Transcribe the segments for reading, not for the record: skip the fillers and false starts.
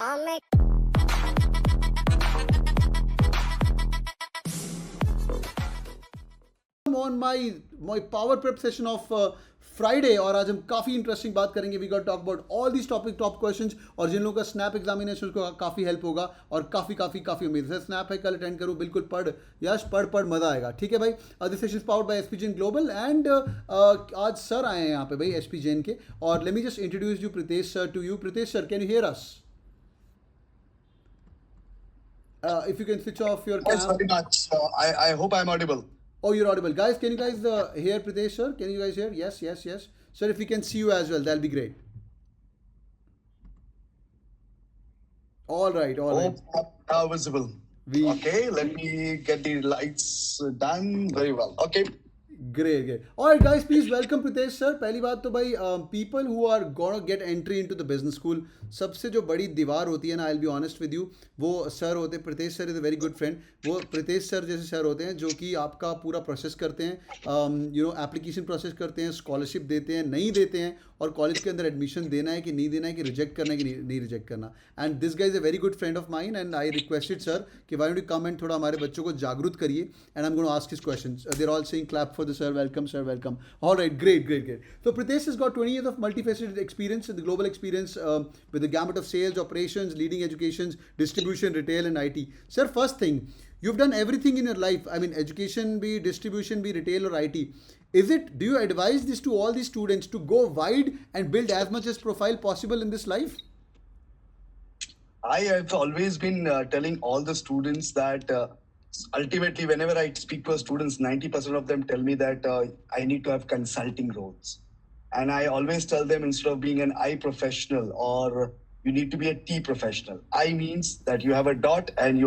On my power prep session of Friday और आज हम काफ़ी इंटरेस्टिंग बात करेंगे. We got talk about all this top questions और जिन लोगों का स्नैप एग्जामिनेशन को काफ़ी हेल्प होगा और काफ़ी उम्मीद है. स्नैप है, कल अटेंड करूँ, बिल्कुल पढ़ मज़ा आएगा. ठीक है भाई. This session is powered by SP Jain Global and आज सर आए हैं यहाँ पे भाई एसपी जैन के. और let me just introduce you Pritesh sir to you. Pritesh sir, can you hear us? If you can switch off your camera. Yes, very much. I hope I'm audible. Oh, you're audible. Guys, can you guys hear Pritesh sir? Can you guys hear? Yes. Sir, if we can see you as well, that'll be great. All right. Now visible. Okay, let me get the lights done very well. Okay. Great. All right, guys, please welcome Pritesh sir. पहली बात तो भाई people who are gonna get entry into the business school, सबसे जो बड़ी दीवार होती है ना, I'll be honest with you, वो सर होते हैं. Pritesh sir is a very good friend. वो प्रीतेश सर जैसे सर होते हैं जो कि आपका पूरा प्रोसेस करते हैं, एप्लीकेशन प्रोसेस करते हैं, स्कॉलरशिप देते हैं, नहीं देते हैं, और कॉलेज के अंदर एडमिशन देना है कि नहीं देना है, कि रिजेक्ट करना है कि नहीं रिजेक्ट करना. And this guys is a very good friend of mine and I requested sir कि why don't you come and थोड़ा हमारे बच्चों को जागरूक करिए. And I am going to ask his questions. They are all saying clap for the sir, welcome. All right, great. So Pritesh has got 20 years of multifaceted experience in the global experience with the gamut of sales, operations, leading educations, distribution, retail, and IT. Sir, first thing, you've done everything in your life. I mean, education be, distribution be, retail or IT. Do you advise this to all these students to go wide and build as much as profile possible in this life? I have always been telling all the students that ultimately, whenever I speak to students, 90% of them tell me that I need to have consulting roles. And I always tell them, instead of being an I professional, or you need to be a T professional. I means that you have a dot and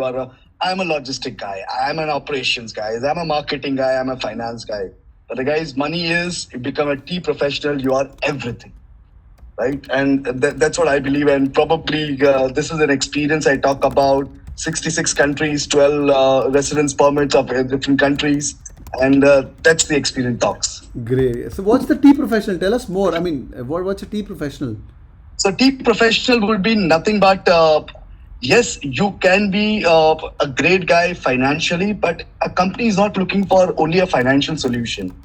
I'm a logistic guy, I'm an operations guy, I'm a marketing guy, I'm a finance guy. But the guy's money is, you become a T professional, you are everything. Right? And that's what I believe. And probably this is an experience I talk about. 66 countries, 12 residence permits of different countries. And that's the experience talks. Great. So what's the T professional? Tell us more. I mean, what's a T professional? So T professional would be nothing but, yes, you can be a great guy financially, but a company is not looking for only a financial solution.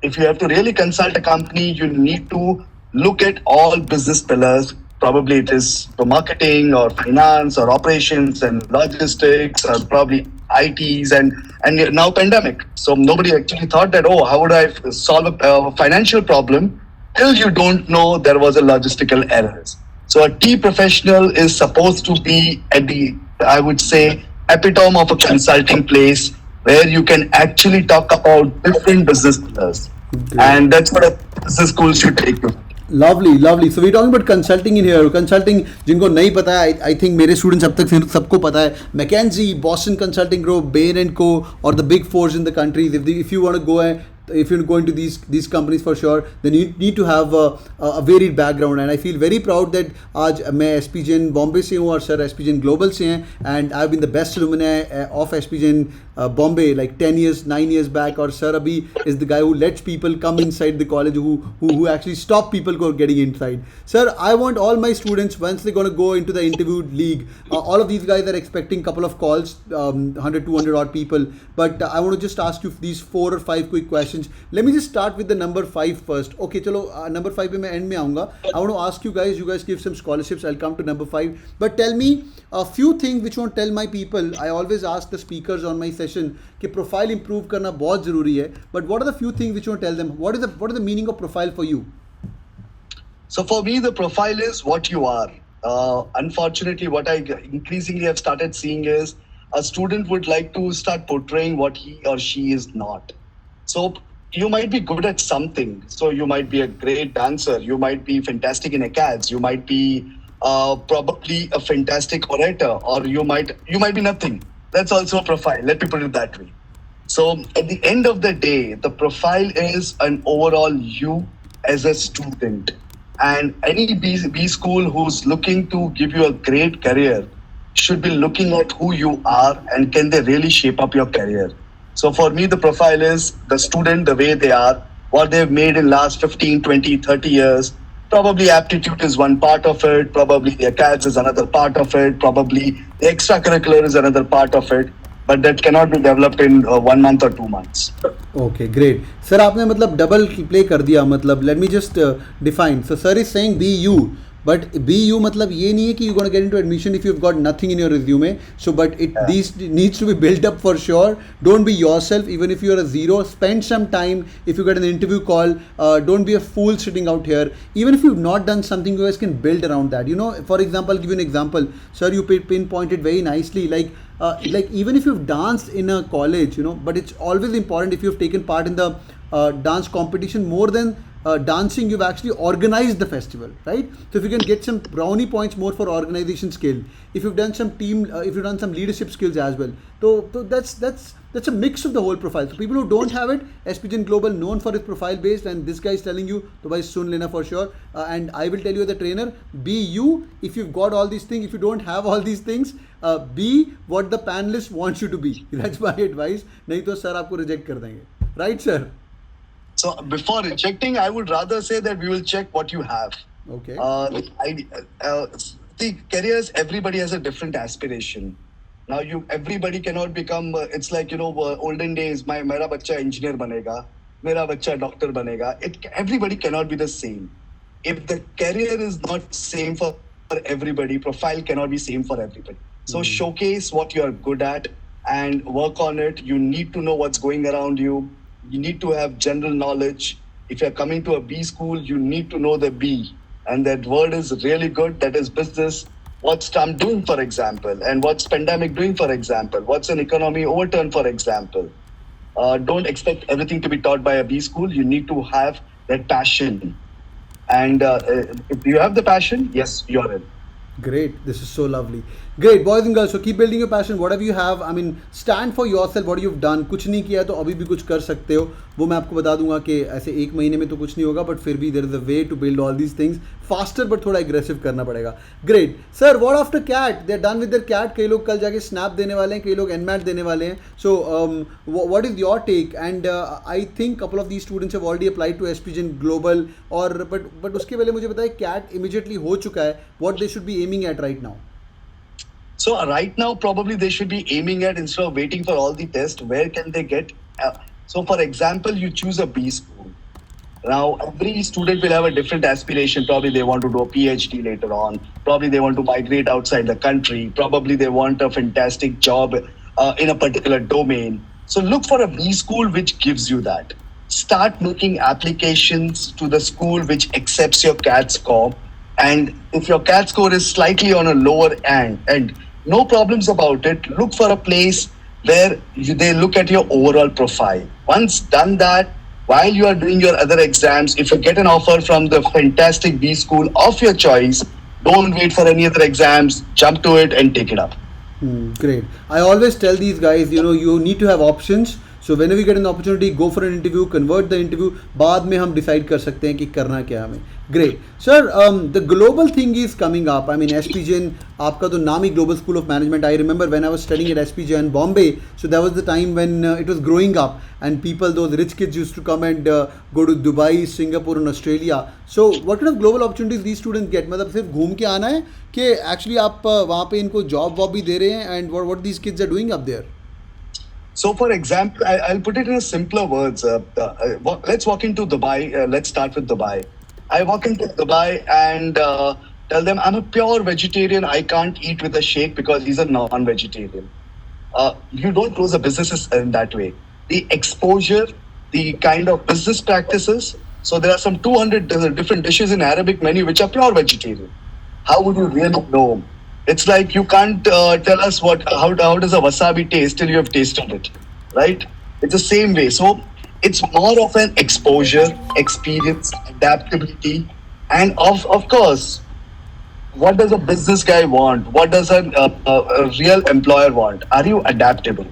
If you have to really consult a company, you need to look at all business pillars. Probably it is for marketing or finance or operations and logistics or probably ITs and now pandemic. So nobody actually thought that, how would I solve a financial problem till you don't know there was a logistical errors. So a T professional is supposed to be at the, I would say, epitome of a consulting place where you can actually talk about different business pillars. Okay. And that's what a business school should take you. Lovely. So we're talking about consulting in here. Consulting, जिनको नहीं पता है, I think मेरे students अब तक सबको पता है. McKinsey, Boston Consulting Group, Bain & Co, or the big fours in the countries. If you want to go if you're going to these companies for sure, then you need to have a varied background. And I feel very proud that आज मैं SP Jain Bombay से हूँ और sir SP Jain global से हैं. And I've been the best alumni of SP Jain Bombay like 9 years back. और sir अभी is the guy who lets people come inside the college, who actually stop people from getting inside. Sir, I want all my students, once they're going to go into the interview league, all of these guys are expecting couple of calls, 100, 200 odd people. But I want to just ask you these 4 or 5 quick questions. Let me just start with the number 5 first. Okay, chalo, number 5 पे मैं end में आऊँगा. I want to ask you guys give some scholarships. I'll come to number 5. But tell me a few things which you want to tell my people. I always ask the speakers on my session कि profile improve करना बहुत ज़रूरी है. But what are the few things which you want to tell them? What is the meaning of profile for you? So for me, the profile is what you are. Unfortunately, what I increasingly have started seeing is a student would like to start portraying what he or she is not. So you might be good at something. So you might be a great dancer. You might be fantastic in acads. You might be probably a fantastic orator, or you might be nothing. That's also a profile. Let me put it that way. So at the end of the day, the profile is an overall you as a student. And any B school who's looking to give you a great career should be looking at who you are and can they really shape up your career. So for me, the profile is the student, the way they are, what they've made in last 15, 20, 30 years, Probably aptitude is one part of it. Probably the acads is another part of it. Probably the extracurricular is another part of it. But that cannot be developed in 1 month or 2 months. Okay great sir आपने मतलब double play कर दिया मतलब let me just define so sir is saying be you but be you मतलब ये नहीं है कि you gonna get into admission if you have got nothing in your resume so but it these needs to be built up for sure don't be yourself even if you are a zero spend some time if you get an interview call don't be a fool sitting out here even if you've not done something you guys can build around that, you know. For example, I'll give you an example, sir. You pinpointed very nicely, like even if you've danced in a college, you know, but it's always important if you've taken part in the dance competition more than dancing, you've actually organized the festival, right? So if you can get some brownie points more for organization skill, if you've done some team, if you've done some leadership skills as well, so that's a mix of the whole profile. So people who don't have it, SPGen Global known for its profile based, and this guy is telling you to buy soon lena for sure. And I will tell you as a trainer, be you. If you've got all these things, if you don't have all these things, be what the panelist wants you to be. That's my advice. नहीं तो sir आपको reject कर देंगे, right sir? So before rejecting, I would rather say that we will check what you have. Okay. The careers, everybody has a different aspiration. Now everybody cannot become. It's like olden days. मेरा बच्चा engineer बनेगा, मेरा बच्चा doctor बनेगा. Everybody cannot be the same. If the career is not same for everybody, profile cannot be same for everybody. So showcase what you are good at and work on it. You need to know what's going around you. You need to have general knowledge. If you're coming to a B school, you need to know the B. And that word is really good. That is business. What's Trump doing, for example? And what's pandemic doing, for example? What's an economy overturn, for example? Don't expect everything to be taught by a B school. You need to have that passion. And if you have the passion, yes, you're in. Great, this is so lovely. Great, boys and girls, so keep building your passion, whatever you have. I mean, stand for yourself, what you've done. कुछ नहीं किया तो अभी भी कुछ कर सकते हो. वो मैं आपको बता दूंगा कि ऐसे एक महीने में तो कुछ नहीं होगा, बट फिर भी there is a way to build all these things faster, but थोड़ा aggressive करना पड़ेगा. Great, sir. What after CAT? They're done with their CAT. कई लोग कल जाके snap देने वाले हैं, कई लोग NMAT देने वाले हैं. So, what is your take? And I think couple of these students have already applied to SPGen Global. और but उसके पहले मुझे बताइए CAT immediately हो चुका है. What they should be aiming at right now? So right now, probably they should be aiming at, instead of waiting for all the tests, where can they get? So for example, you choose a B school. Now every student will have a different aspiration. Probably they want to do a PhD later on. Probably they want to migrate outside the country. Probably they want a fantastic job in a particular domain. So look for a B school which gives you that. Start making applications to the school which accepts your CAT score. And if your CAT score is slightly on a lower end, no problems about it. Look for a place where they look at your overall profile. Once done that, while you are doing your other exams, if you get an offer from the fantastic B school of your choice, don't wait for any other exams. Jump to it and take it up. Great. I always tell these guys, you need to have options. So whenever you get an opportunity, go for an interview, convert the interview. बाद में हम decide कर सकते हैं कि करना क्या हमें. Great, sir. The global thing is coming up. I mean, SPGen, आपका तो नाम ही Global School of Management. I remember when I was studying at SPGen Bombay. So that was the time when it was growing up, and those rich kids used to come and go to Dubai, Singapore, and Australia. So what kind of global opportunities these students get? मतलब सिर्फ घूम के आना है कि actually आप वहाँ पे इनको job भी दे रहे हैं, and what these kids are doing up there? So, for example, I'll put it in simpler words. Let's walk into Dubai. Let's start with Dubai. I walk into Dubai and tell them I'm a pure vegetarian. I can't eat with a sheikh because he's a non-vegetarian. You don't close a business in that way. The exposure, the kind of business practices. So there are some 200 different dishes in Arabic menu which are pure vegetarian. How would you really know? It's like you can't tell us how does a wasabi taste till you have tasted it, right? It's the same way. So it's more of an exposure, experience, adaptability, and of course, what does a business guy want? What does a real employer want? Are you adaptable?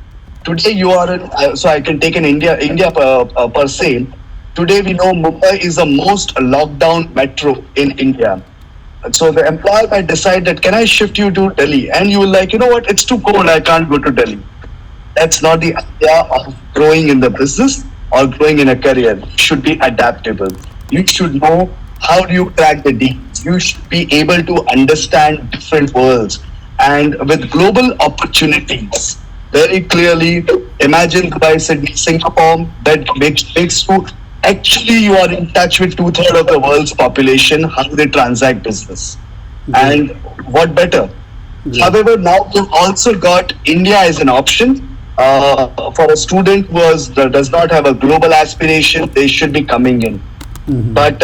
Today you are in, so I can take an India per se. Today we know Mumbai is the most locked down metro in India. So the employer might decide that, can I shift you to Delhi? And you will like, you know what, it's too cold, I can't go to Delhi. That's not the idea of growing in the business or growing in a career. You should be adaptable. You should know how do you crack the deals? You should be able to understand different worlds. And with global opportunities, very clearly, imagine Dubai, Sydney, Singapore, that makes you actually you are in touch with two-thirds of the world's population, how they transact business. And what better? Yeah. However, now we've also got India as an option. For a student who does not have a global aspiration, they should be coming in. But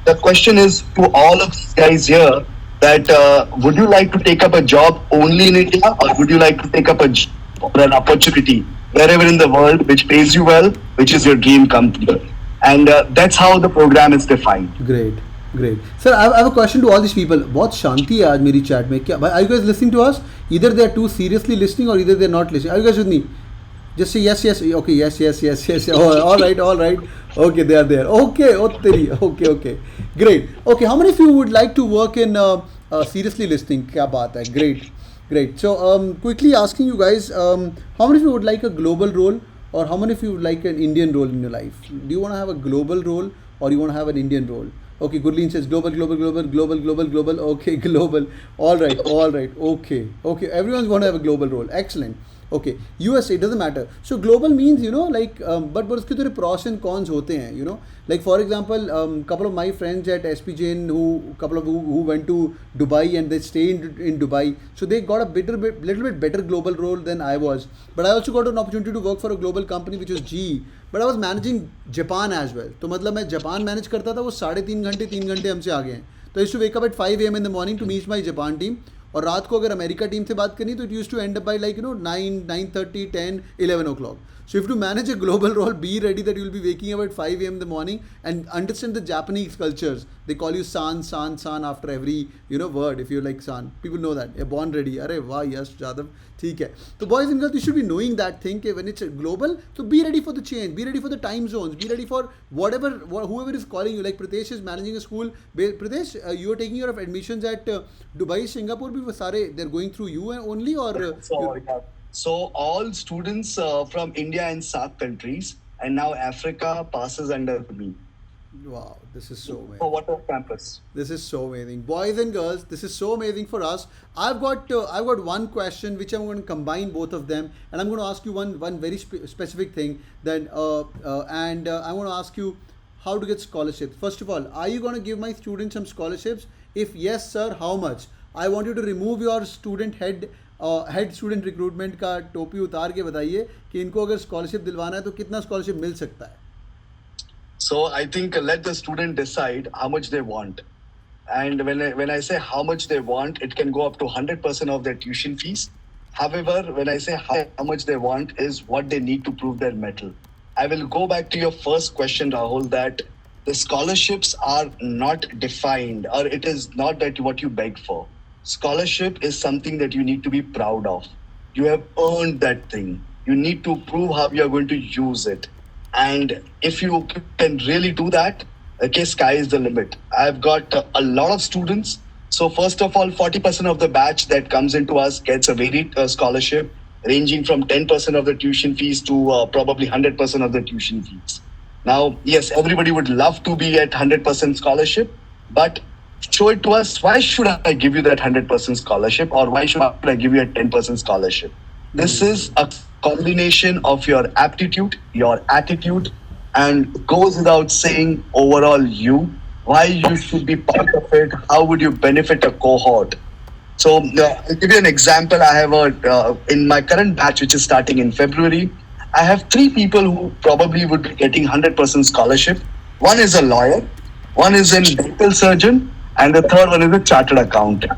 the question is to all of these guys here that would you like to take up a job only in India, or would you like to take up a job or an opportunity wherever in the world which pays you well, which is your dream company? And that's how the program is defined. Great, great. Sir, I have a question to all these people. बहुत शांति है आज मेरी chat में. क्या? Are you guys listening to us? Either they are too seriously listening or either they are not listening. Are you guys with me? Just say yes, yes. Okay, yes, yes, yes, yes. Oh, all right, all right. Okay, they are there. Okay, oh, teri. Okay, okay. Great. Okay, how many of you would like to work in seriously listening? क्या बात है? Great, great. So, quickly asking you guys, how many of you would like a global role, or how many of you would like an Indian role in your life? Do you want to have a global role, or you want to have an Indian role? Okay, Gurleen says global, global, global, global, global, global. Okay, global. All right, all right. Okay, okay. Everyone's going to have a global role. Excellent. Okay, USA, it doesn't matter. So global means, you know, like, but उसके थोड़े pros and cons होते हैं, you know. Like for example, couple of my friends at SP Jain who went to Dubai and they stayed in Dubai, so they got a little bit better global role than I was. But I also got an opportunity to work for a global company which was GE. But I was managing Japan as well. तो मतलब मैं Japan manage करता था, वो 3.5 घंटे हमसे आगे हैं. तो I used to wake up at 5 a.m. in the morning to meet my Japan team. और रात को अगर अमेरिका टीम से बात करनी तो it use to end up by like 9:30 10 11 o'clock. So if you manage a global role, be ready that you will be waking up at 5 a.m. in the morning and understand the Japanese cultures. They call you san after every word. If you're like san, people know that you're born ready. Arey wow, yes Jadav, theek hai. So boys and girls, you should be knowing that thing when it's global. So be ready for the change. Be ready for the time zones. Be ready for whoever is calling you. Like Pritesh is managing a school. Pritesh, you are taking your admissions at Dubai, Singapore. Bhi sare they're going through you only, or So all students from India and SAARC countries and now Africa passes under me. Wow, this is so amazing. For Water Campus. This is so amazing. Boys and girls, this is so amazing for us. I've got one question which I'm going to combine both of them, and I'm going to ask you one very specific thing. Then I'm going to ask you how to get scholarships. First of all, are you going to give my students some scholarships? If yes, sir, how much? I want you to remove your student head student recruitment का टोपी उतार के बताइए कि इनको अगर scholarship दिलवाना है तो कितना स्कॉलरशिप मिल सकता है. So I think let the student decide how much they want, and when I say how much they want, it can go up to 100% of their tuition fees. However, when I say how much they want is what they need to prove their mettle. I will go back to your first question, Rahul, that the scholarships are not defined, or it is not that what you beg for. Scholarship is something that you need to be proud of. You have earned that thing. You need to prove how you are going to use it. And if you can really do that, okay, sky is the limit. I've got a lot of students. So first of all, 40% of the batch that comes into us gets a varied scholarship ranging from 10% of the tuition fees to probably 100% of the tuition fees. Now, yes, everybody would love to be at 100% scholarship, but show it to us. Why should I give you that 100% scholarship, or why should I give you a 10% scholarship? This is a combination of your aptitude, your attitude, and goes without saying overall why you should be part of it, how would you benefit a cohort. So I'll give you an example. I have in my current batch, which is starting in February, I have 3 people who probably would be getting 100% scholarship. One is a lawyer, one is a dental surgeon, and the third one is a chartered accountant.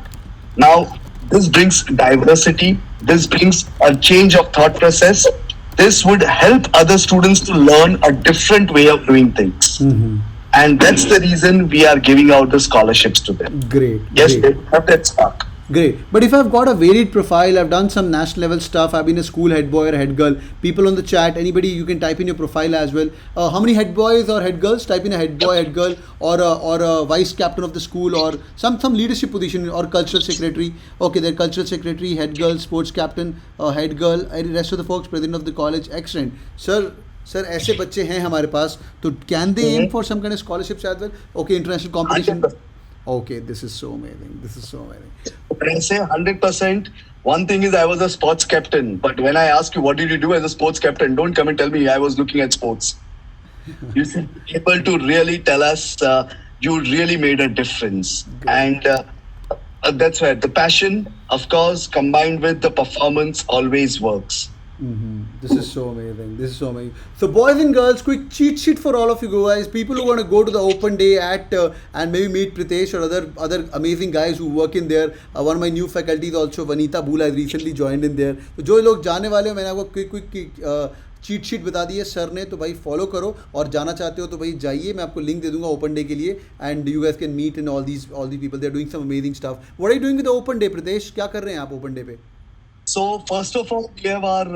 Now, this brings diversity. This brings a change of thought process. This would help other students to learn a different way of doing things. Mm-hmm. And that's the reason we are giving out the scholarships to them. Great. Yes, great. they have that spark. Great. But if I've got a varied profile, I've done some national level stuff, I've been a school head boy or head girl, people on the chat, anybody, you can type in your profile as well. How many head boys or head girls? Type in a head boy, head girl, or a vice captain of the school, or some leadership position, or cultural secretary. Okay, they're cultural secretary, head girl, sports captain, head girl, rest of the folks, president of the college. Excellent. Sir, sir ऐसे बच्चे हैं हमारे पास, तो can they um Mhm. For some kind of scholarships as well? Okay, international competition. 100%. Okay, this is so amazing. This is so amazing. When I say 100%, one thing is I was a sports captain. But when I ask you what did you do as a sports captain, don't come and tell me I was looking at sports. You should be able to really tell us you really made a difference. Great. And that's right. The passion, of course, combined with the performance always works. This is so amazing. This is so amazing. So, boys and girls, quick cheat sheet for all of you guys. People who want to go to the open day at and maybe meet Pritesh or other amazing guys who work in there. One of my new faculties also, Vanita Bhula, has recently joined in there. तो जो लोग जाने वाले हो, मैंने आपको quick cheat sheet बता दी है सर ने, तो भाई फॉलो करो, और जाना चाहते हो तो भाई जाइए, मैं आपको लिंक दे दूंगा ओपन डे के लिए, and you guys can meet in all these people. They are doing some amazing stuff. What are you doing with the open day, Pritesh? क्या कर रहे हैं आप ओपन डे पे? So first of all, we have our,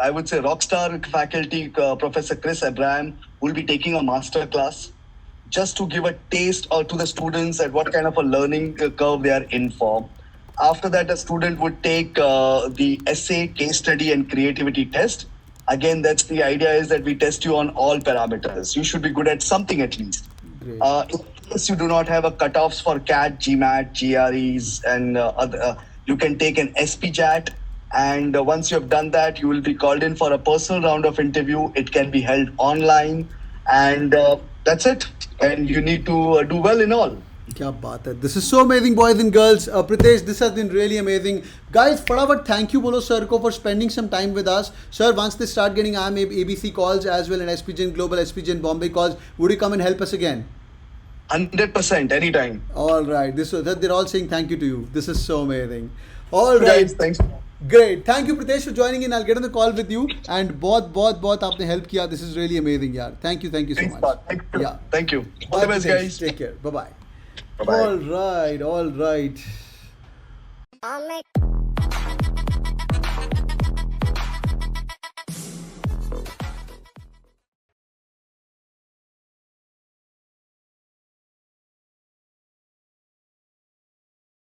I would say, rockstar faculty, Professor Chris Abraham, who will be taking a master class just to give a taste or to the students at what kind of a learning curve they are in for. After that, a student would take the essay, case study, and creativity test. Again, that's the idea is that we test you on all parameters. You should be good at something at least. Great. In case you do not have a cutoffs for CAT, GMAT, GREs, and other. You can take an SPJAT, and once you have done that, you will be called in for a personal round of interview. It can be held online, and that's it. And you need to do well in all. क्या बात है. This is so amazing, boys and girls. Pritesh, this has been really amazing. Guys, फटाफट thank you बोलो sir को for spending some time with us. Sir, once they start getting ABC calls as well and SPGN Global, SPGN Bombay calls, would you come and help us again? 100%, anytime. All right. They're all saying thank you to you. This is so amazing. All right. Guys, thanks. Great. Thank you, Pritesh, for joining in. I'll get on the call with you. And बहुत आपने help किया. This is really amazing, यार. Thank you so Thanks, much. Pat. Thank you. Yeah. Thank you. All Bye, the best, Pritesh. guys. Take care. Bye-bye. Bye-bye. All right. I'll make